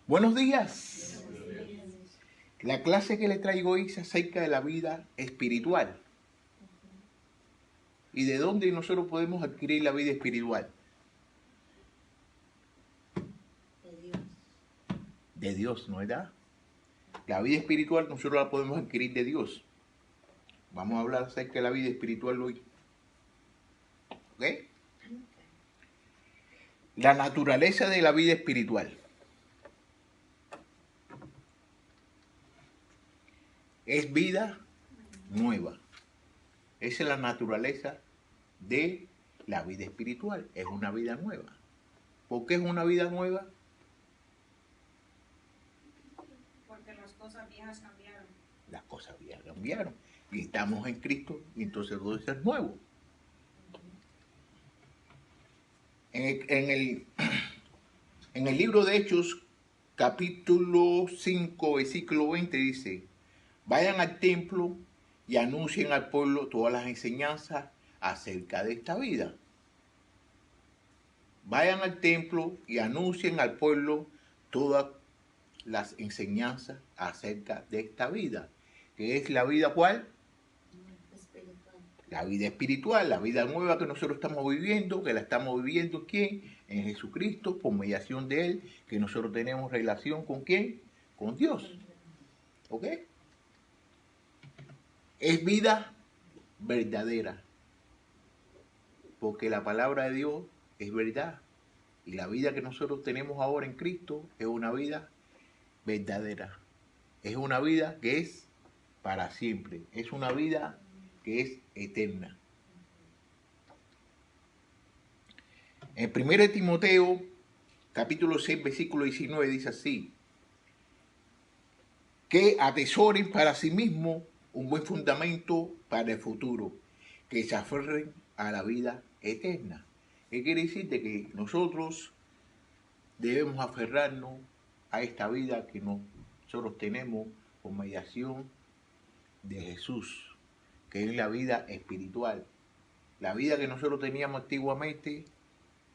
Buenos días. La clase que le traigo hoy es acerca de la vida espiritual. ¿Y de dónde nosotros podemos adquirir la vida espiritual? De Dios. De Dios, ¿no es verdad? La vida espiritual nosotros la podemos adquirir de Dios. Vamos a hablar acerca de la vida espiritual hoy. ¿Ok? La naturaleza de la vida espiritual. Es vida nueva. Esa es la naturaleza de la vida espiritual. Es una vida nueva. ¿Por qué es una vida nueva? Porque las cosas viejas cambiaron. Las cosas viejas cambiaron. Y estamos en Cristo y entonces todo eso es nuevo. En el libro de Hechos, capítulo 5, versículo 20 dice: vayan al templo y anuncien al pueblo todas las enseñanzas acerca de esta vida. Vayan al templo y anuncien al pueblo todas las enseñanzas acerca de esta vida. ¿Qué es la vida cuál? Espiritual. La vida espiritual, la vida nueva que nosotros estamos viviendo, que la estamos viviendo ¿quién? En Jesucristo, por mediación de Él, que nosotros tenemos relación con ¿quién? Con Dios. ¿Ok? Es vida verdadera, porque la palabra de Dios es verdad. Y la vida que nosotros tenemos ahora en Cristo es una vida verdadera. Es una vida que es para siempre. Es una vida que es eterna. En 1 Timoteo, capítulo 6, versículo 19, dice así: que atesoren para sí mismos un buen fundamento para el futuro, que se aferren a la vida eterna. ¿Qué quiere decir? De que nosotros debemos aferrarnos a esta vida que nosotros tenemos por mediación de Jesús, que es la vida espiritual. La vida que nosotros teníamos antiguamente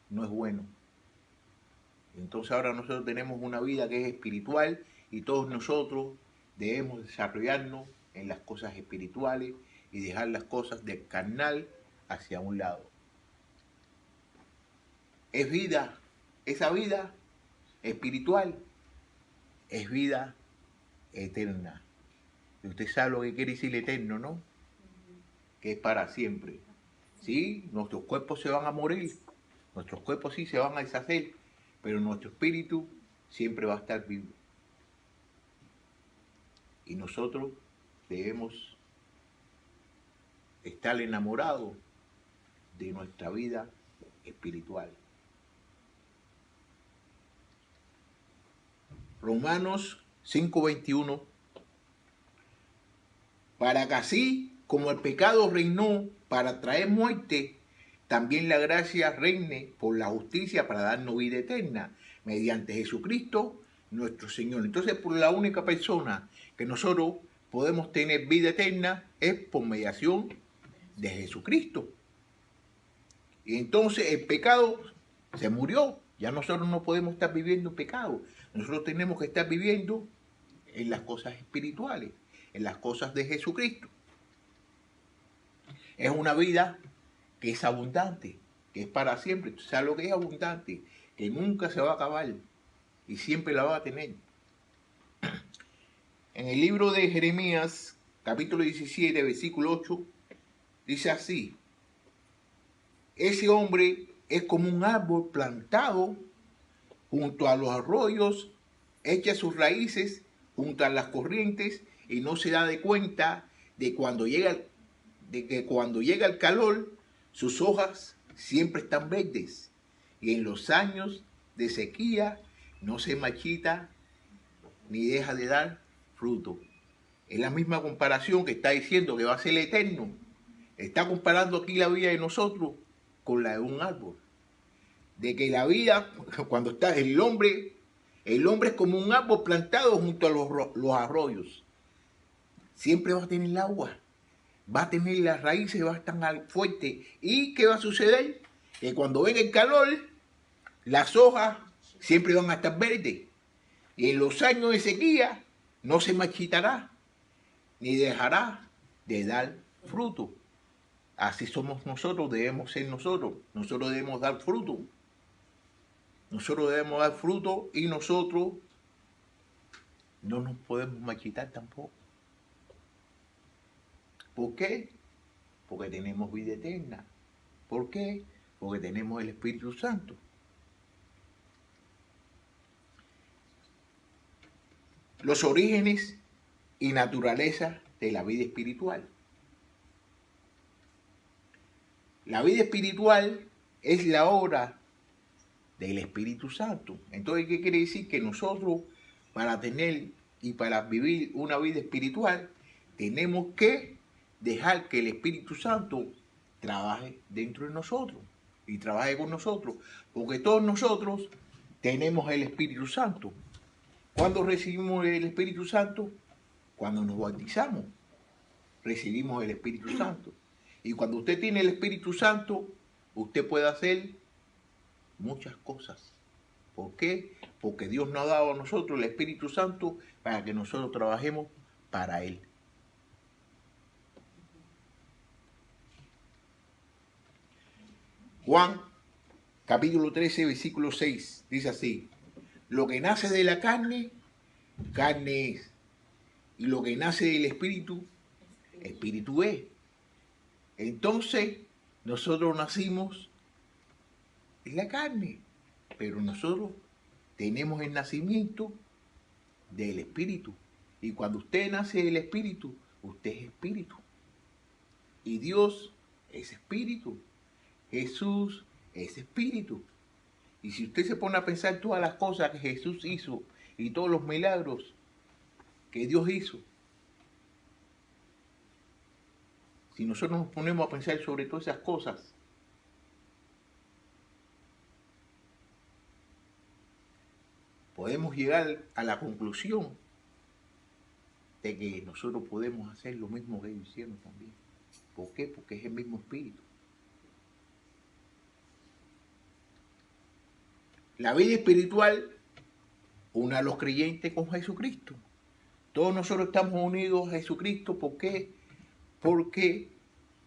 no es bueno. Entonces ahora nosotros tenemos una vida que es espiritual y todos nosotros debemos desarrollarnos en las cosas espirituales y dejar las cosas del carnal hacia un lado. Es vida, esa vida espiritual es vida eterna. Y usted sabe lo que quiere decir eterno, ¿no? Que es para siempre. Sí, nuestros cuerpos se van a morir, nuestros cuerpos sí se van a deshacer, pero nuestro espíritu siempre va a estar vivo. Y nosotros debemos estar enamorados de nuestra vida espiritual. Romanos 5:21: para que así como el pecado reinó para traer muerte, también la gracia reine por la justicia para darnos vida eterna, mediante Jesucristo nuestro Señor. Entonces, por la única persona que nosotros podemos tener vida eterna es por mediación de Jesucristo. Y entonces el pecado se murió. Ya nosotros no podemos estar viviendo en pecado. Nosotros tenemos que estar viviendo en las cosas espirituales, en las cosas de Jesucristo. Es una vida que es abundante, que es para siempre. ¿Tú sabes lo que es abundante? Que nunca se va a acabar y siempre la va a tener. En el libro de Jeremías, capítulo 17, versículo 8, dice así: ese hombre es como un árbol plantado junto a los arroyos, echa sus raíces junto a las corrientes y no se da de cuenta de que cuando llega el calor, sus hojas siempre están verdes y en los años de sequía no se marchita ni deja de dar fruto. Es la misma comparación que está diciendo que va a ser eterno. Está comparando aquí la vida de nosotros con la de un árbol. De que la vida, cuando está el hombre es como un árbol plantado junto a los arroyos. Siempre va a tener el agua, va a tener las raíces, va a estar fuerte. ¿Y qué va a suceder? Que cuando venga el calor, las hojas siempre van a estar verdes. y en los años de sequía no se marchitará, ni dejará de dar fruto. Así somos nosotros, debemos ser nosotros. Nosotros debemos dar fruto. Nosotros debemos dar fruto y nosotros no nos podemos marchitar tampoco. ¿Por qué? Porque tenemos vida eterna. ¿Por qué? Porque tenemos el Espíritu Santo. Los orígenes y naturaleza de la vida espiritual. La vida espiritual es la obra del Espíritu Santo. Entonces, ¿qué quiere decir? Que nosotros, para tener y para vivir una vida espiritual, tenemos que dejar que el Espíritu Santo trabaje dentro de nosotros y trabaje con nosotros, porque todos nosotros tenemos el Espíritu Santo. ¿Cuándo recibimos el Espíritu Santo? Cuando nos bautizamos, recibimos el Espíritu Santo. Y cuando usted tiene el Espíritu Santo, usted puede hacer muchas cosas. ¿Por qué? Porque Dios nos ha dado a nosotros el Espíritu Santo para que nosotros trabajemos para Él. Juan, capítulo 13, versículo 6, dice así: lo que nace de la carne, carne es. Y lo que nace del Espíritu, Espíritu es. Entonces, nosotros nacimos en la carne, pero nosotros tenemos el nacimiento del Espíritu. Y cuando usted nace del Espíritu, usted es Espíritu. Y Dios es Espíritu. Jesús es Espíritu. Y si usted se pone a pensar todas las cosas que Jesús hizo y todos los milagros que Dios hizo, si nosotros nos ponemos a pensar sobre todas esas cosas, podemos llegar a la conclusión de que nosotros podemos hacer lo mismo que ellos hicieron también. ¿Por qué? Porque es el mismo Espíritu. La vida espiritual une a los creyentes con Jesucristo. Todos nosotros estamos unidos a Jesucristo. ¿Por qué? Porque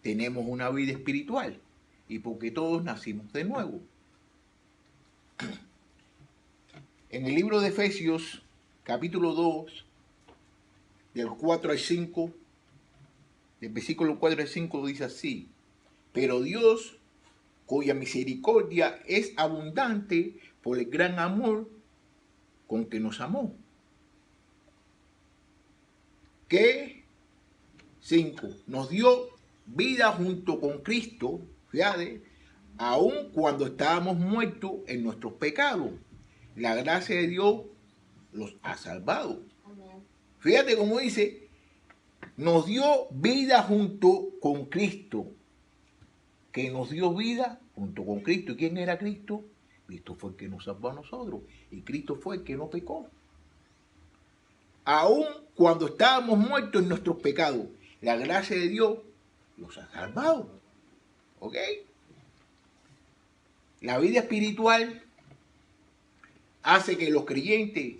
tenemos una vida espiritual y porque todos nacimos de nuevo. En el libro de Efesios, capítulo 2, del 4 al 5, del versículo 4 al 5, dice así: pero Dios, cuya misericordia es abundante por el gran amor con que nos amó. Que 5. Nos dio vida junto con Cristo, fíjate, aun cuando estábamos muertos en nuestros pecados. La gracia de Dios los ha salvado. Amén. Fíjate cómo dice, nos dio vida junto con Cristo. Que nos dio vida junto con Cristo. ¿Y quién era Cristo? Cristo fue el que nos salvó a nosotros. Y Cristo fue el que no pecó. Aun cuando estábamos muertos en nuestros pecados, la gracia de Dios los ha salvado. ¿Ok? La vida espiritual hace que los creyentes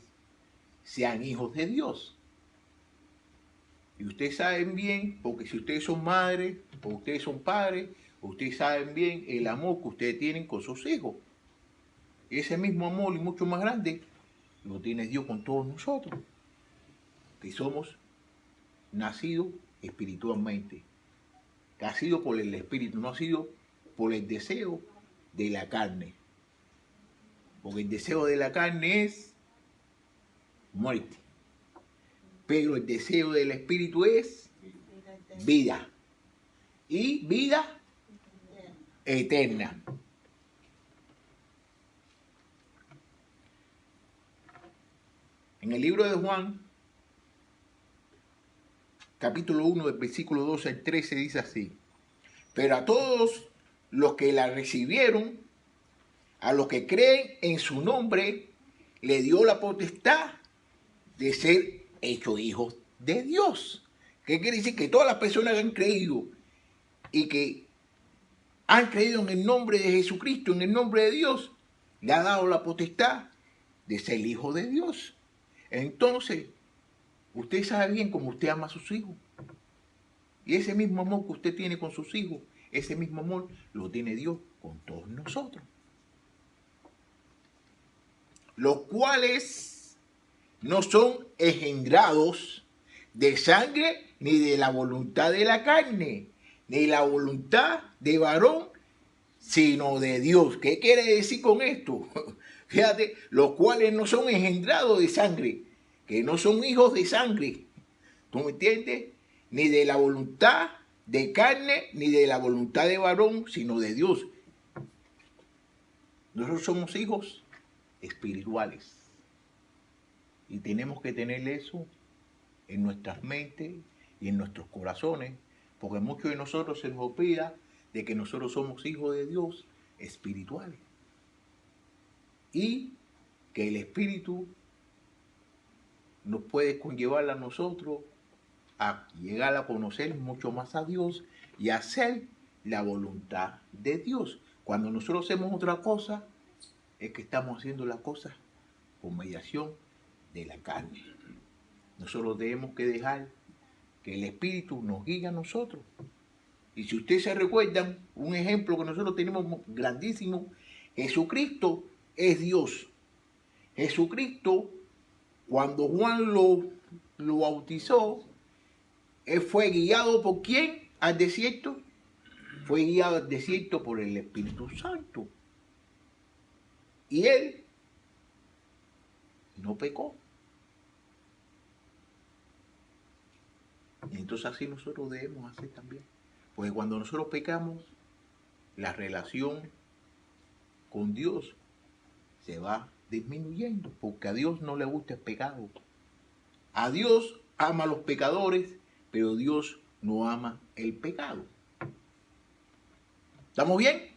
sean hijos de Dios. Y ustedes saben bien, porque si ustedes son madres o ustedes son padres, ustedes saben bien el amor que ustedes tienen con sus hijos. Y ese mismo amor y mucho más grande lo tiene Dios con todos nosotros, que somos nacidos espiritualmente, que ha sido por el Espíritu, no ha sido por el deseo de la carne. Porque el deseo de la carne es muerte. Pero el deseo del Espíritu es vida. Y vida eterna. En el libro de Juan, capítulo 1, del versículo 12 al 13, dice así: pero a todos los que la recibieron, a los que creen en su nombre, le dio la potestad de ser hechos hijos de Dios. ¿Qué quiere decir? Que todas las personas que han creído y que han creído en el nombre de Jesucristo, en el nombre de Dios, le ha dado la potestad de ser hijo de Dios. Entonces, usted sabe bien cómo usted ama a sus hijos. Y ese mismo amor que usted tiene con sus hijos, ese mismo amor lo tiene Dios con todos nosotros. Los cuales no son engendrados de sangre ni de la voluntad de la carne, ni la voluntad de varón, sino de Dios. ¿Qué quiere decir con esto? Fíjate, los cuales no son engendrados de sangre, que no son hijos de sangre. ¿Tú me entiendes? Ni de la voluntad de carne, ni de la voluntad de varón, sino de Dios. Nosotros somos hijos espirituales. Y tenemos que tener eso en nuestras mentes y en nuestros corazones, porque muchos de nosotros se nos olvida de que nosotros somos hijos de Dios espirituales. Y que el Espíritu nos puede conllevar a nosotros a llegar a conocer mucho más a Dios y a hacer la voluntad de Dios. Cuando nosotros hacemos otra cosa, es que estamos haciendo las cosas con mediación de la carne. Nosotros tenemos que dejar que el Espíritu nos guíe a nosotros. Y si ustedes se recuerdan, un ejemplo que nosotros tenemos grandísimo, Jesucristo es Dios. Jesucristo, cuando Juan lo bautizó, él fue guiado ¿por quién? Al desierto. Fue guiado al desierto por el Espíritu Santo. Y él no pecó. Y entonces así nosotros debemos hacer también. Porque cuando nosotros pecamos, la relación con Dios se va disminuyendo. Porque a Dios no le gusta el pecado. A Dios ama a los pecadores, pero Dios no ama el pecado. ¿Estamos bien?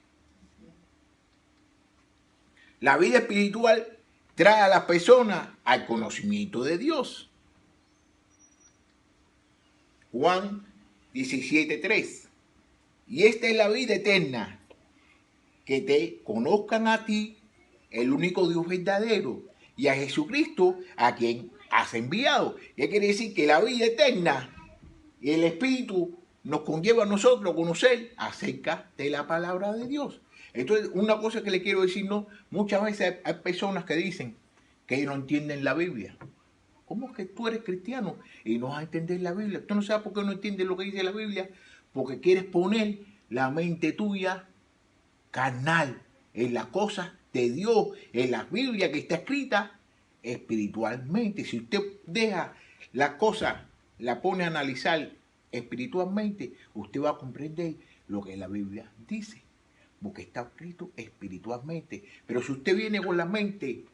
La vida espiritual trae a las personas al conocimiento de Dios. Juan 17:3. Y esta es la vida eterna, que te conozcan a ti, el único Dios verdadero, y a Jesucristo, a quien has enviado. ¿Qué quiere decir? Que la vida eterna y el Espíritu nos conlleva a nosotros a conocer acerca de la palabra de Dios. Entonces, una cosa que le quiero decir, no, muchas veces hay personas que dicen que no entienden la Biblia. ¿Cómo es que tú eres cristiano y no vas a entender la Biblia? ¿Tú no sabes por qué no entiendes lo que dice la Biblia? Porque quieres poner la mente tuya carnal en las cosas de Dios, en la Biblia que está escrita espiritualmente. Si usted deja las cosas, la pone a analizar espiritualmente, usted va a comprender lo que la Biblia dice, porque está escrito espiritualmente. Pero si usted viene con la mente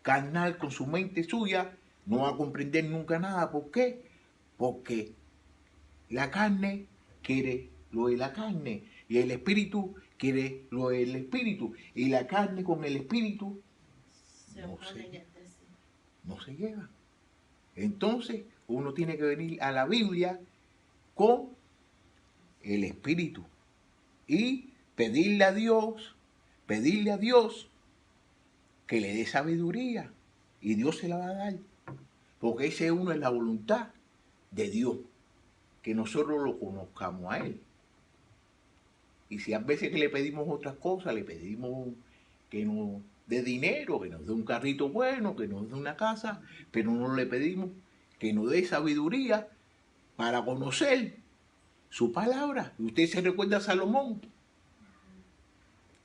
carnal, con su mente suya, no va a comprender nunca nada. ¿Por qué? Porque la carne quiere lo de la carne y el espíritu quiere lo del espíritu. Y la carne con el espíritu no se lleva. Entonces uno tiene que venir a la Biblia con el espíritu y pedirle a Dios que le dé sabiduría, y Dios se la va a dar, porque ese uno es la voluntad de Dios, que nosotros lo conozcamos a Él. Y si a veces que le pedimos otras cosas, le pedimos que nos dé dinero, que nos dé un carrito bueno, que nos dé una casa, pero no le pedimos que nos dé sabiduría para conocer su palabra. ¿Y usted se recuerda a Salomón?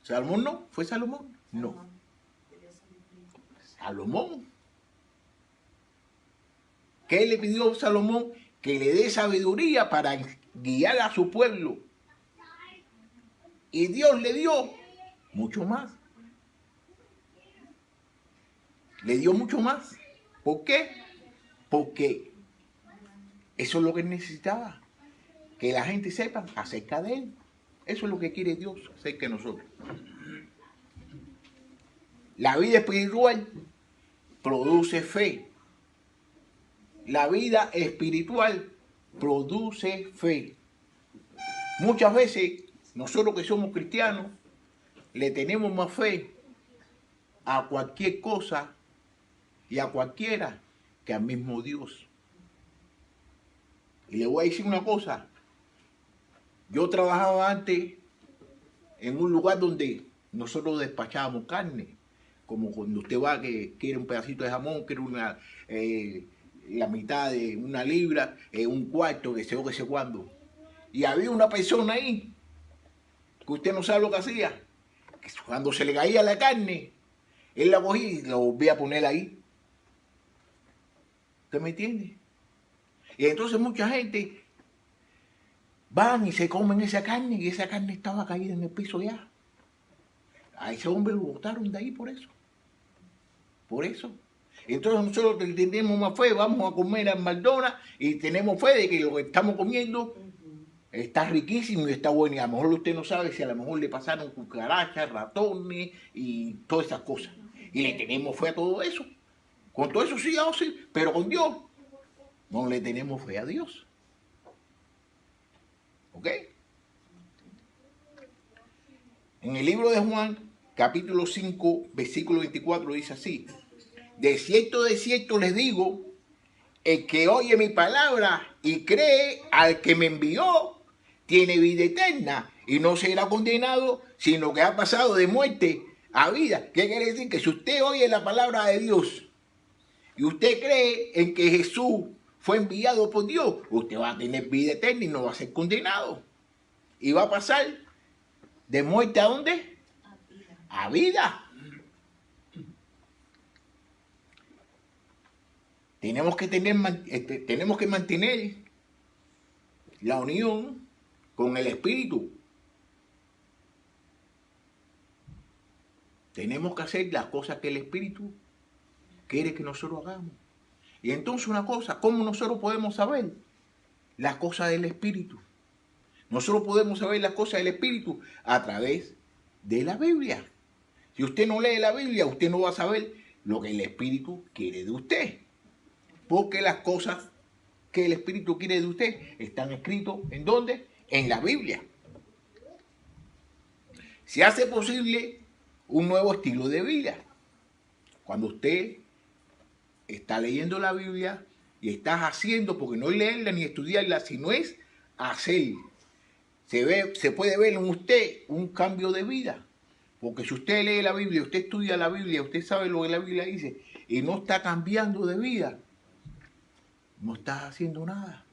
¿Salomón no? ¿Fue Salomón? No. Salomón. ¿Qué le pidió Salomón? Que le dé sabiduría para guiar a su pueblo. Y Dios le dio mucho más. Le dio mucho más. ¿Por qué? Porque eso es lo que necesitaba. Que la gente sepa acerca de Él. Eso es lo que quiere Dios acerca de nosotros. La vida espiritual produce fe. La vida espiritual produce fe. Muchas veces nosotros que somos cristianos le tenemos más fe a cualquier cosa y a cualquiera que al mismo Dios. Y le voy a decir una cosa. Yo trabajaba antes en un lugar donde nosotros despachábamos carne. Como cuando usted va que quiere un pedacito de jamón, quiere la mitad de una libra, un cuarto, que sé cuándo. Y había una persona ahí que usted no sabe lo que hacía. Que cuando se le caía la carne, él la cogía y la volvía a poner ahí. ¿Usted me entiende? Y entonces mucha gente van y se comen esa carne y esa carne estaba caída en el piso ya. A ese hombre lo botaron de ahí por eso. Por eso. Entonces nosotros tenemos más fe, vamos a comer al McDonald's y tenemos fe de que lo que estamos comiendo está riquísimo y está bueno. Y a lo mejor usted no sabe si a lo mejor le pasaron cucarachas, ratones y todas esas cosas. Y le tenemos fe a todo eso. Con todo eso sí, sí, pero con Dios no le tenemos fe a Dios. ¿Ok? En el libro de Juan, capítulo 5, versículo 24, dice así: de cierto les digo, el que oye mi palabra y cree al que me envió, tiene vida eterna y no será condenado, sino que ha pasado de muerte a vida. ¿Qué quiere decir? Que si usted oye la palabra de Dios y usted cree en que Jesús fue enviado por Dios, usted va a tener vida eterna y no va a ser condenado. Y va a pasar de muerte ¿a dónde? A vida. Tenemos que mantener la unión con el Espíritu. Tenemos que hacer las cosas que el Espíritu quiere que nosotros hagamos. Y entonces una cosa, ¿cómo nosotros podemos saber las cosas del Espíritu? Nosotros podemos saber las cosas del Espíritu a través de la Biblia. Si usted no lee la Biblia, usted no va a saber lo que el Espíritu quiere de usted. Porque las cosas que el Espíritu quiere de usted están escritas ¿en dónde? En la Biblia. Se hace posible un nuevo estilo de vida. Cuando usted está leyendo la Biblia y está haciendo, porque no es leerla ni estudiarla, sino es hacer. Se puede ver en usted un cambio de vida. Porque si usted lee la Biblia, usted estudia la Biblia, usted sabe lo que la Biblia dice y no está cambiando de vida, no estás haciendo nada.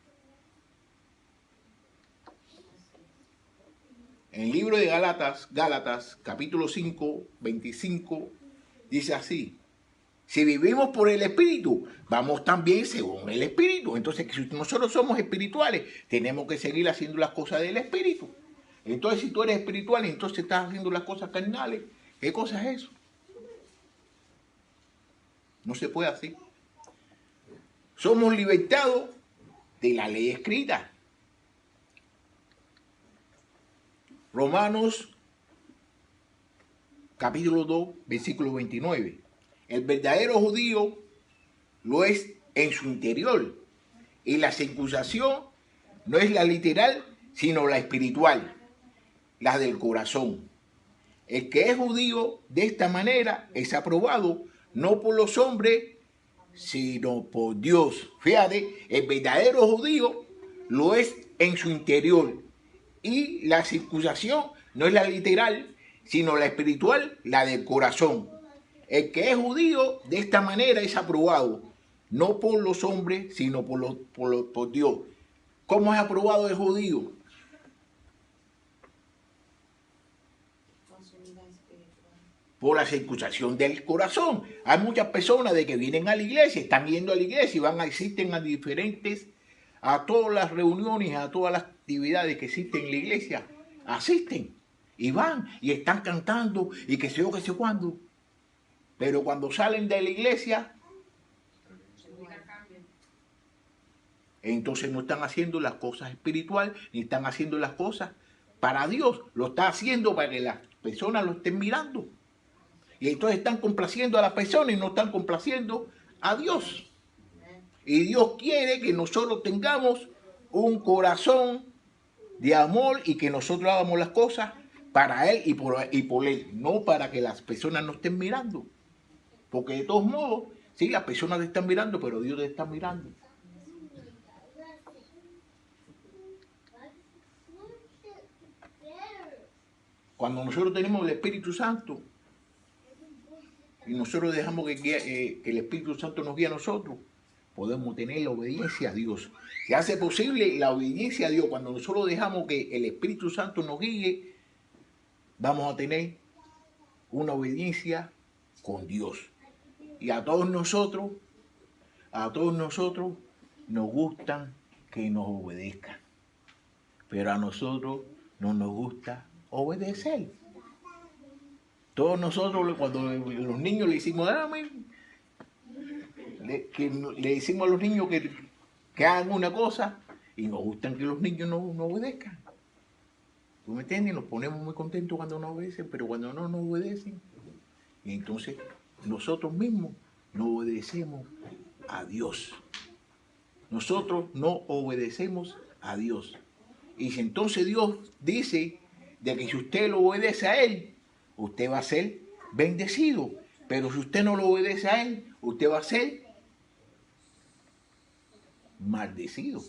En el libro de Gálatas, capítulo 5, 25, dice así: si vivimos por el Espíritu, vamos también según el Espíritu. Entonces, si nosotros somos espirituales, tenemos que seguir haciendo las cosas del Espíritu. Entonces, si tú eres espiritual, entonces estás haciendo las cosas carnales. ¿Qué cosa es eso? No se puede así. Somos libertados de la ley escrita. Romanos capítulo 2, versículo 29. El verdadero judío lo es en su interior. Y la circuncisión no es la literal, sino la espiritual, la del corazón. El que es judío de esta manera es aprobado no por los hombres, sino por Dios. Fíjate, el verdadero judío lo es en su interior. Y la circuncisión no es la literal, sino la espiritual, la del corazón. El que es judío de esta manera es aprobado, no por los hombres, sino por Dios. ¿Cómo es aprobado el judío? Por la circuncisión del corazón. Hay muchas personas de que vienen a la iglesia, están yendo a la iglesia y asisten a todas las reuniones, a todas las actividades que existen en la iglesia. Asisten y van y están cantando y que sé yo, que sé cuándo. Pero cuando salen de la iglesia, entonces no están haciendo las cosas espirituales, ni están haciendo las cosas para Dios. Lo está haciendo para que las personas lo estén mirando. Y entonces están complaciendo a las personas y no están complaciendo a Dios. Y Dios quiere que nosotros tengamos un corazón de amor y que nosotros hagamos las cosas para Él y por Él, no para que las personas nos estén mirando. Porque de todos modos, Sí, las personas te están mirando, pero Dios te está mirando. Cuando nosotros tenemos el Espíritu Santo y nosotros dejamos que el Espíritu Santo nos guíe a nosotros, podemos tener la obediencia a Dios. Se hace posible la obediencia a Dios. Cuando nosotros dejamos que el Espíritu Santo nos guíe, vamos a tener una obediencia con Dios. Y a todos nosotros nos gustan que nos obedezcan. Pero a nosotros no nos gusta obedecer. Todos nosotros, cuando los niños le decimos, le decimos a los niños que hagan una cosa, y nos gustan que los niños no obedezcan. ¿Tú me entiendes? Nos ponemos muy contentos cuando nos obedecen, pero cuando no nos obedecen, y entonces nosotros mismos no obedecemos a Dios. Nosotros no obedecemos a Dios. Y si entonces Dios dice de que si usted lo obedece a Él, usted va a ser bendecido. Pero si usted no lo obedece a Él, usted va a ser maldecido.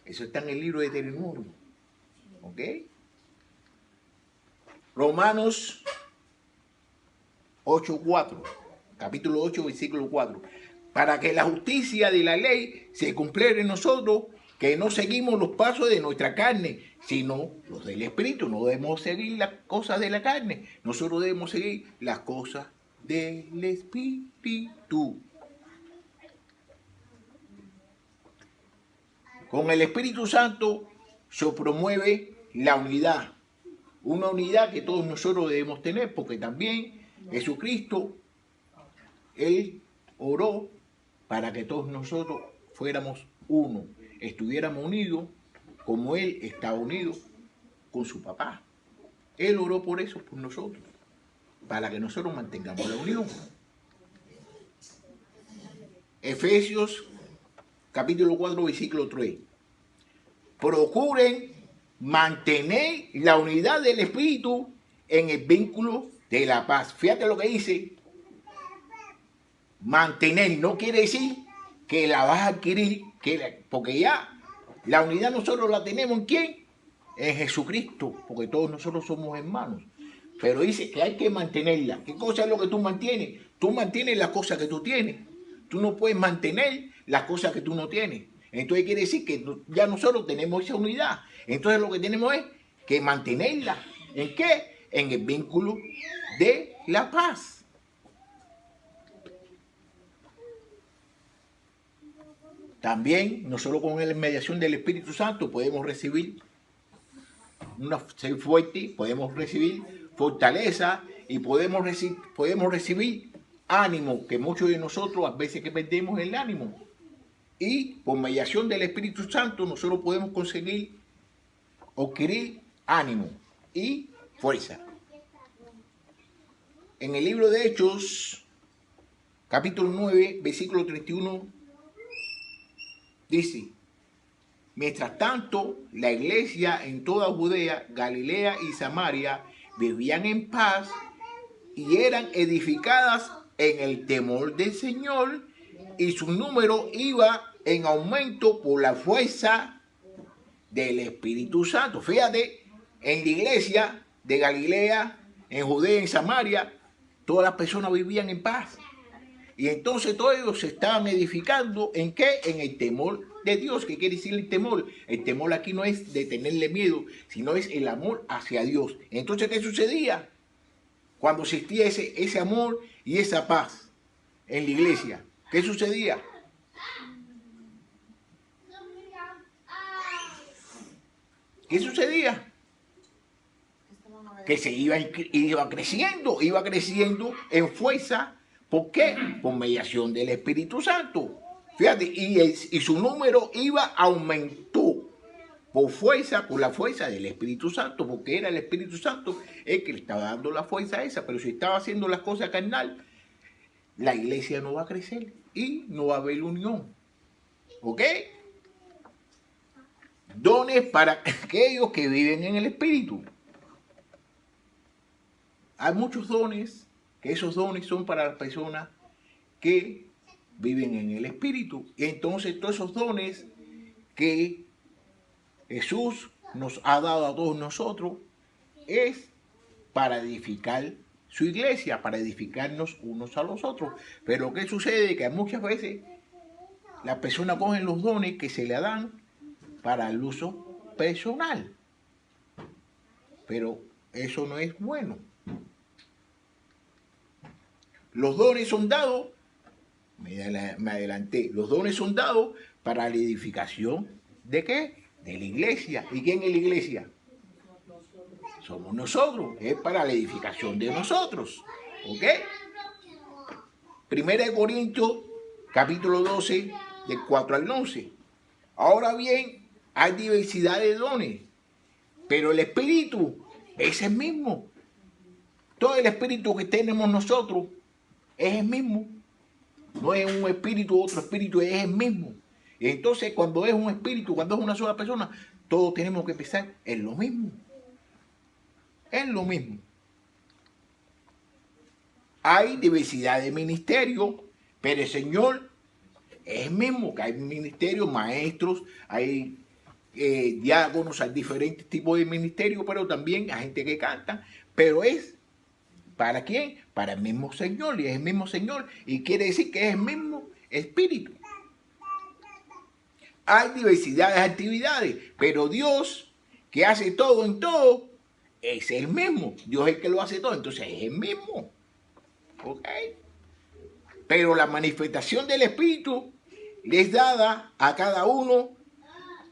Eso está en el libro de Deuteronomio. ¿Ok? Romanos 8:4. Capítulo 8, versículo 4. Para que la justicia de la ley se cumpliera en nosotros, que no seguimos los pasos de nuestra carne, sino los del Espíritu. No debemos seguir las cosas de la carne. Nosotros debemos seguir las cosas del Espíritu. Con el Espíritu Santo se promueve la unidad. Una unidad que todos nosotros debemos tener, porque también Jesucristo, Él oró para que todos nosotros fuéramos uno, estuviéramos unidos como Él estaba unido con su papá. Él oró por eso, por nosotros, para que nosotros mantengamos la unión. Efesios capítulo 4, versículo 3. Procuren mantener la unidad del Espíritu en el vínculo de la paz. Fíjate lo que dice. Mantener no quiere decir que la vas a adquirir, porque ya la unidad nosotros la tenemos ¿en quién? En Jesucristo, porque todos nosotros somos hermanos. Pero dice que hay que mantenerla. ¿Qué cosa es lo que tú mantienes? Tú mantienes las cosas que tú tienes. Tú no puedes mantener las cosas que tú no tienes. Entonces quiere decir que ya nosotros tenemos esa unidad. Entonces lo que tenemos es que mantenerla. ¿En qué? En el vínculo de la paz. También nosotros con la mediación del Espíritu Santo podemos recibir ser fuerte, podemos recibir fortaleza y podemos recibir ánimo, que muchos de nosotros a veces que perdemos el ánimo. Y por mediación del Espíritu Santo nosotros podemos adquirir ánimo y fuerza. En el libro de Hechos, capítulo 9, versículo 31, dice: mientras tanto, la iglesia en toda Judea, Galilea y Samaria vivían en paz y eran edificadas en el temor del Señor, y su número iba en aumento por la fuerza del Espíritu Santo. Fíjate, en la iglesia de Galilea, en Judea, en Samaria, todas las personas vivían en paz. Y entonces todos ellos se estaban edificando ¿en qué? En el temor de Dios. ¿Qué quiere decir el temor? El temor aquí no es de tenerle miedo, sino es el amor hacia Dios. Entonces, ¿qué sucedía? Cuando existía ese amor y esa paz en la iglesia, ¿qué sucedía? ¿Qué sucedía? Que se iba creciendo en fuerza. ¿Por qué? Por mediación del Espíritu Santo. Fíjate, y su número aumentó por la fuerza del Espíritu Santo, porque era el Espíritu Santo el que le estaba dando la fuerza esa. Pero si estaba haciendo las cosas carnal, la iglesia no va a crecer y no va a haber unión. ¿Ok? Dones para aquellos que viven en el Espíritu. Hay muchos dones, que esos dones son para las personas que viven en el Espíritu. Y entonces todos esos dones que Jesús nos ha dado a todos nosotros es para edificar su iglesia, para edificarnos unos a los otros. Pero ¿qué sucede? Que muchas veces las personas cogen los dones que se le dan para el uso personal. Pero eso no es bueno. Los dones son dados, me adelanté, los dones son dados para la edificación ¿de qué? De la iglesia. ¿Y quién es la iglesia? Somos nosotros, es para la edificación de nosotros. ¿Ok? Primera de Corintios, capítulo 12, del 4 al 11. Ahora bien, hay diversidad de dones, pero el Espíritu es el mismo. Todo el Espíritu que tenemos nosotros es el mismo. No es un espíritu, otro espíritu, es el mismo. Y entonces, cuando es un espíritu, cuando es una sola persona, todos tenemos que pensar en lo mismo. Es lo mismo. Hay diversidad de ministerios, pero el Señor es el mismo. Que hay ministerios, maestros, hay diáconos, hay diferentes tipos de ministerios, pero también hay gente que canta. Pero es, ¿para quién? Para el mismo Señor, y es el mismo Señor. Y quiere decir que es el mismo Espíritu. Hay diversidad de actividades, pero Dios, que hace todo en todo, es el mismo. Dios es el que lo hace todo, entonces es el mismo. ¿Ok? Pero la manifestación del Espíritu es dada a cada uno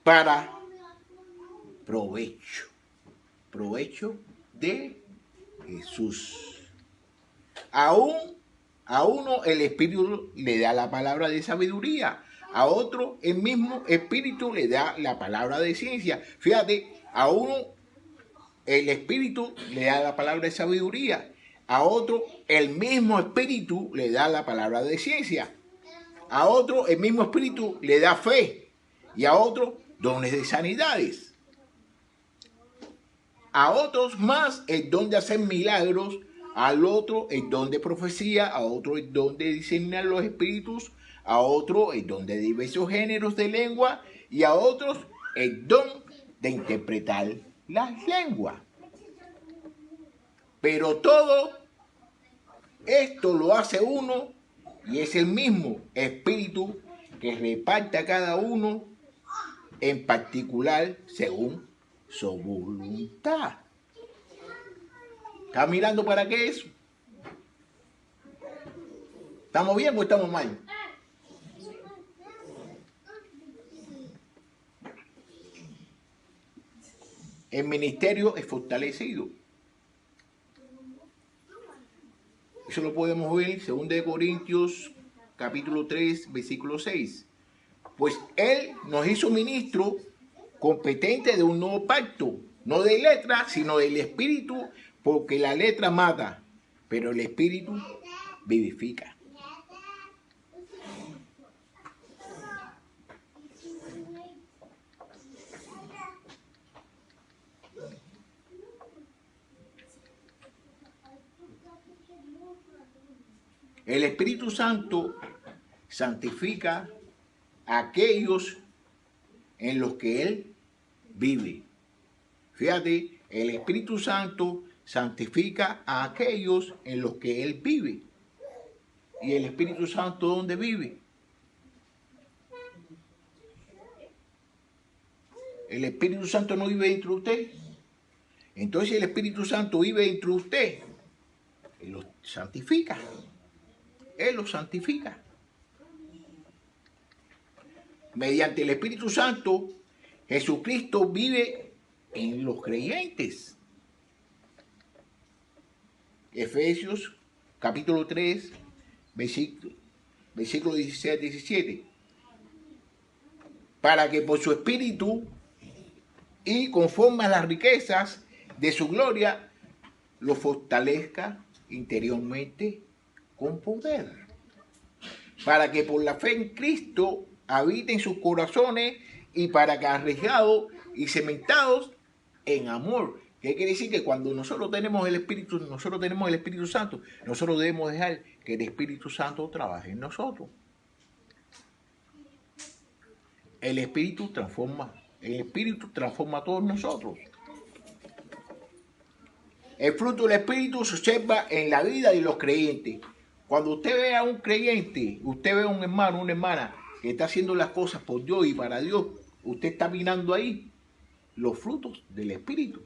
para provecho. Provecho de Jesús. A uno el Espíritu le da la palabra de sabiduría. A otro el mismo Espíritu le da la palabra de ciencia. Fíjate, a uno el Espíritu le da la palabra de sabiduría. A otro el mismo Espíritu le da la palabra de ciencia. A otro el mismo Espíritu le da fe. Y a otro dones de sanidades. A otros más el don de hacer milagros. Al otro el don de profecía. A otro el don de discerner los espíritus. A otro el don de diversos géneros de lengua. Y a otros el don de interpretar las lenguas. Pero todo esto lo hace uno y es el mismo Espíritu que reparte a cada uno en particular según su voluntad. ¿Está mirando para qué es? ¿Estamos bien o estamos mal? El ministerio es fortalecido. Eso lo podemos ver en 2 Corintios capítulo 3, versículo 6. Pues Él nos hizo ministro competente de un nuevo pacto, no de letra, sino del Espíritu, porque la letra mata, pero el Espíritu vivifica. El Espíritu Santo santifica a aquellos en los que Él vive. Fíjate, el Espíritu Santo santifica a aquellos en los que Él vive. ¿Y el Espíritu Santo dónde vive? El Espíritu Santo no vive dentro de usted. Entonces el Espíritu Santo vive dentro de usted. Él lo santifica. Él lo santifica. Mediante el Espíritu Santo, Jesucristo vive en los creyentes. Efesios capítulo 3, versículo 16 17. Para que por su Espíritu y conforme a las riquezas de su gloria, lo fortalezca interiormente con poder. Para que por la fe en Cristo habite en sus corazones y para que arraigados y cementados en amor. ¿Qué quiere decir? Que cuando nosotros tenemos el Espíritu Santo, nosotros debemos dejar que el Espíritu Santo trabaje en nosotros. El Espíritu transforma a todos nosotros. El fruto del Espíritu se observa en la vida de los creyentes. Cuando usted ve a un creyente, usted ve a un hermano, una hermana que está haciendo las cosas por Dios y para Dios, usted está mirando ahí los frutos del Espíritu.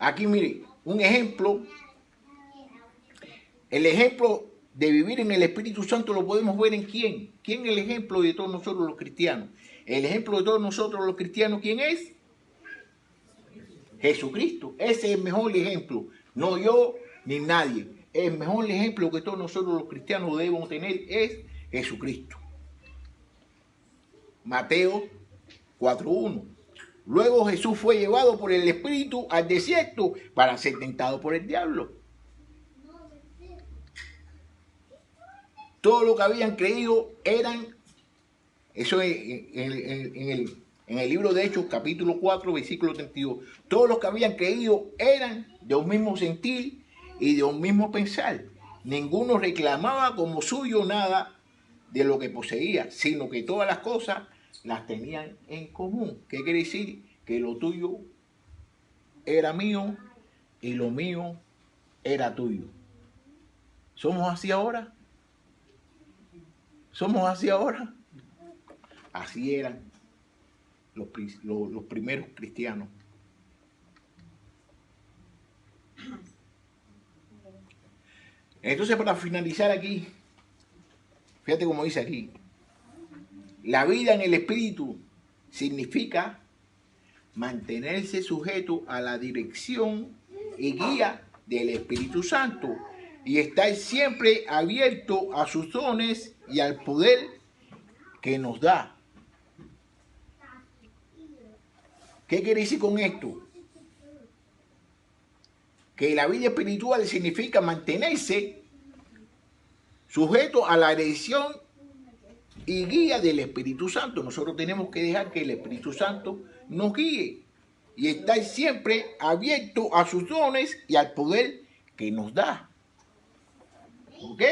Aquí mire, un ejemplo. El ejemplo de vivir en el Espíritu Santo lo podemos ver en quién. ¿Quién es el ejemplo de todos nosotros los cristianos? El ejemplo de todos nosotros los cristianos, ¿quién es? Jesucristo. Ese es el mejor ejemplo. No yo ni nadie. El mejor ejemplo que todos nosotros los cristianos debemos tener es Jesucristo. Mateo 4:1. Luego Jesús fue llevado por el Espíritu al desierto para ser tentado por el diablo. Todo lo que habían creído eran, eso es en el libro de Hechos, capítulo 4, versículo 32. Todos los que habían creído eran de un mismo sentir y de un mismo pensar. Ninguno reclamaba como suyo nada de lo que poseía, sino que todas las cosas las tenían en común. ¿Qué quiere decir? Que lo tuyo era mío y lo mío era tuyo. ¿Somos así ahora? ¿Somos así ahora? Así eran los primeros cristianos. Entonces, para finalizar aquí, fíjate cómo dice aquí. La vida en el Espíritu significa mantenerse sujeto a la dirección y guía del Espíritu Santo y estar siempre abierto a sus dones y al poder que nos da. ¿Qué quiere decir con esto? Que la vida espiritual significa mantenerse sujeto a la dirección y guía del Espíritu Santo. Nosotros tenemos que dejar que el Espíritu Santo nos guíe y estar siempre abierto a sus dones y al poder que nos da. ¿Ok?